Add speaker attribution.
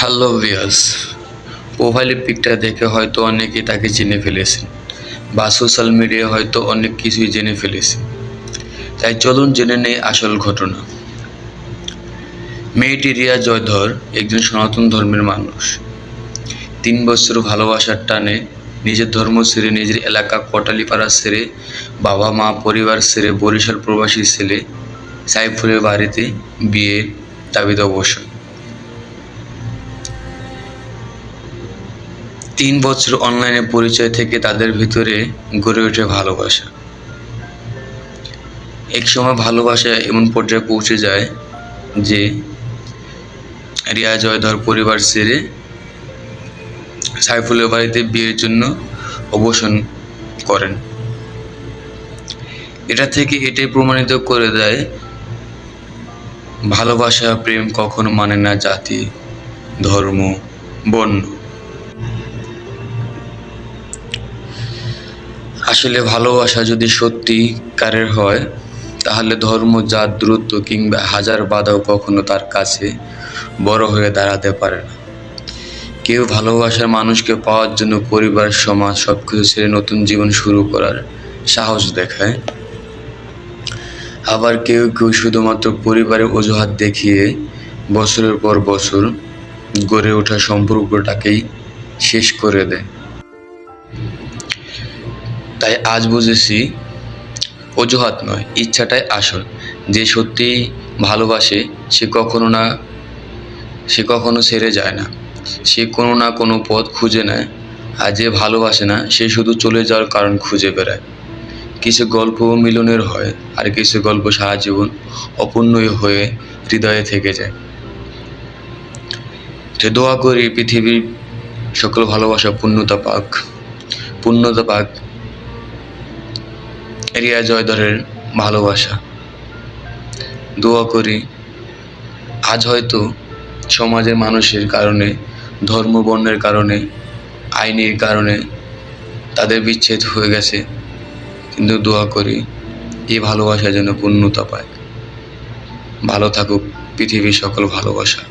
Speaker 1: Hello viewers, প্রোফাইলের পিকটা দেখে হয়তো অনেকেই তাকে চিনে ফেলেছেন বা সোশ্যাল মিডিয়ায় হয়তো অনেক কিছুই জেনে ফেলেছেন। তাই চলুন জেনে নেই আসল ঘটনা। মেয়েটি রিয়া জয়ধর একজন সনাতন ধর্মের মানুষ। 3 বছর ভালোবাসার টানে নিজের ধর্ম ছেড়ে, নিজের এলাকা কোটালীপাড়া ছেড়ে, বাবা মা পরিবার ছেড়ে বরিশাল প্রবাসী ছেলে সাইফুলের বাড়িতে বিয়ের দাবিতে অবসর। 3 বছর অনলাইনে পরিচয় থেকে তাদের ভিতরে গড়ে ওঠে ভালোবাসা। একসময় ভালোবাসা এমন পর্যায়ে পৌঁছে যায় যে রিয়া জয়ধর পরিবার ছেড়ে সাইফুলের বাড়িতে বিয়ের জন্য অবস্থান করেন। এটা থেকে এটাই প্রমাণিত করে দেয়, ভালোবাসা প্রেম কখনো মানে না জাতি, ধর্ম, বর্ণ। আসলে ভালোবাসা যদি সত্যিকারের হয়, তাহলে ধর্ম, জাত, দূরত্ব কিংবা হাজার বাধাও কখনো তার কাছে বড় হয়ে দাঁড়াতে পারে না। কেউ ভালোবাসার মানুষকে পাওয়ার জন্য পরিবার, সমাজ সবকিছু ছেড়ে নতুন জীবন শুরু করার সাহস দেখায়। আবার কেউ কেউ শুধুমাত্র পরিবারের অজুহাত দেখিয়ে বছরের পর বছর গড়ে ওঠা সম্পর্কটাকেই শেষ করে দেয়। তাই আজ বুঝেছি, অজুহাত নয়, ইচ্ছাটাই আসল। যে সত্যিই ভালোবাসে সে কখনো ছেড়ে যায় না। সে কোনো না কোনো পথ খুঁজে নেয়। আর যে ভালোবাসে না, সে শুধু চলে যাওয়ার কারণ খুঁজে বেড়ায়। কিছু গল্প মিলনের হয়, আর কিছু গল্প সারা জীবন অপূর্ণই হয়ে হৃদয়ে থেকে যায়। তো দোয়া করি পৃথিবীর সকল ভালোবাসা পূর্ণতা পাক রিয়া জয়ধরের ভালোবাসা। দোয়া করি আজ হয়তো সমাজের মানুষের কারণে, ধর্ম বর্ণের কারণে, আইনের কারণে তাদের বিচ্ছেদ হয়ে গেছে, কিন্তু দোয়া করি এই ভালোবাসা যেন পূর্ণতা পায়। ভালো থাকুক পৃথিবীর সকল ভালোবাসা।